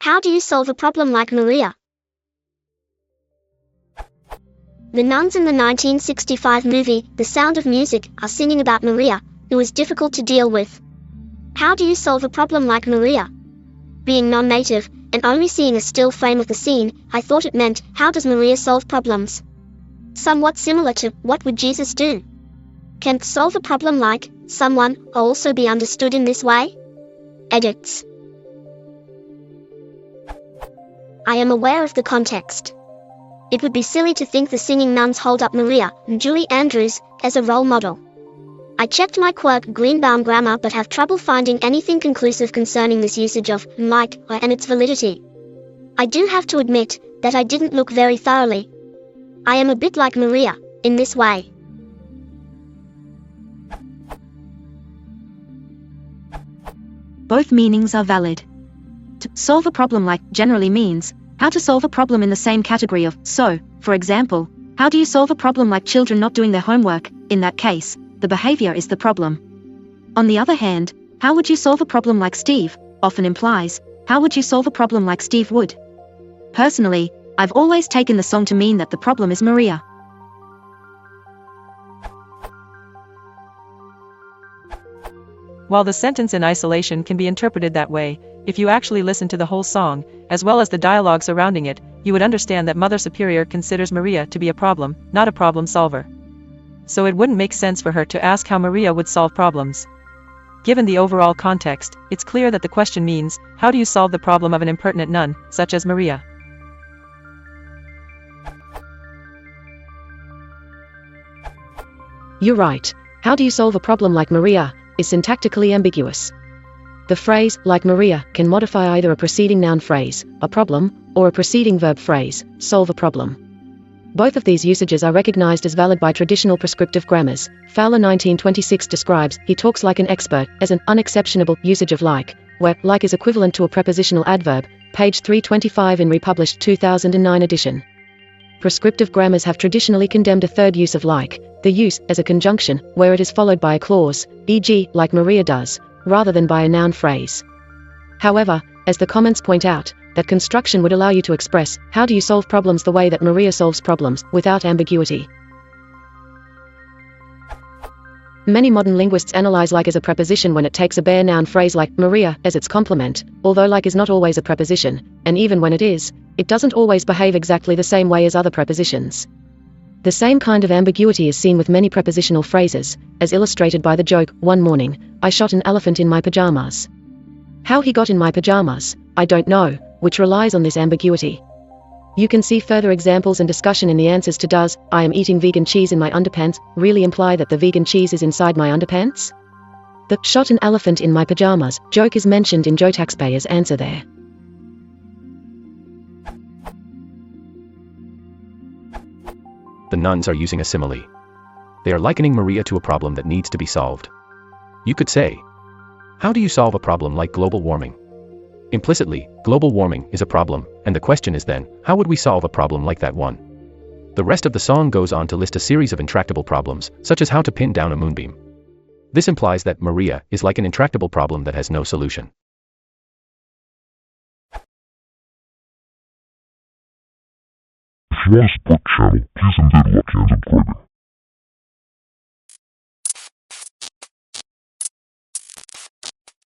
How do you solve a problem like Maria? The nuns in the 1965 movie, The Sound of Music, are singing about Maria, who is difficult to deal with. How do you solve a problem like Maria? Being non-native, and only seeing a still frame of the scene, I thought it meant, how does Maria solve problems? Somewhat similar to, what would Jesus do? Can solve a problem like, someone, also be understood in this way? Edits. I am aware of the context. It would be silly to think the singing nuns hold up Maria, Julie Andrews, as a role model. I checked my quirk Greenbaum grammar but have trouble finding anything conclusive concerning this usage of like and its validity. I do have to admit that I didn't look very thoroughly. I am a bit like Maria, in this way. Both meanings are valid. To solve a problem like generally means how to solve a problem in the same category of so, for example, how do you solve a problem like children not doing their homework? In that case, the behavior is the problem. On the other hand, how would you solve a problem like Steve often implies, how would you solve a problem like Steve would? Personally, I've always taken the song to mean that the problem is Maria. While the sentence in isolation can be interpreted that way, if you actually listen to the whole song, as well as the dialogue surrounding it, you would understand that Mother Superior considers Maria to be a problem, not a problem solver. So it wouldn't make sense for her to ask how Maria would solve problems. Given the overall context, it's clear that the question means, how do you solve the problem of an impertinent nun, such as Maria? You're right. How do you solve a problem like Maria is syntactically ambiguous. The phrase, like Maria, can modify either a preceding noun phrase, a problem, or a preceding verb phrase, solve a problem. Both of these usages are recognized as valid by traditional prescriptive grammars. Fowler 1926 describes, he talks like an expert, as an unexceptionable usage of like, where like is equivalent to a prepositional adverb, page 325 in republished 2009 edition. Prescriptive grammars have traditionally condemned a third use of like, the use as a conjunction, where it is followed by a clause, e.g., like Maria does, rather than by a noun phrase. However, as the comments point out, that construction would allow you to express, how do you solve problems the way that Maria solves problems, without ambiguity. Many modern linguists analyze like as a preposition when it takes a bare noun phrase like Maria as its complement, although like is not always a preposition, and even when it is, it doesn't always behave exactly the same way as other prepositions. The same kind of ambiguity is seen with many prepositional phrases, as illustrated by the joke, one morning, I shot an elephant in my pajamas. How he got in my pajamas, I don't know, which relies on this ambiguity. You can see further examples and discussion in the answers to does, I am eating vegan cheese in my underpants, really imply that the vegan cheese is inside my underpants? The shot an elephant in my pajamas joke is mentioned in Joe Taxpayer's answer there. The nuns are using a simile. They are likening Maria to a problem that needs to be solved. You could say, how do you solve a problem like global warming? Implicitly, global warming is a problem, and the question is then, how would we solve a problem like that one? The rest of the song goes on to list a series of intractable problems, such as how to pin down a moonbeam. This implies that Maria is like an intractable problem that has no solution. If you want to support the channel, please invade Lucky and subscribe.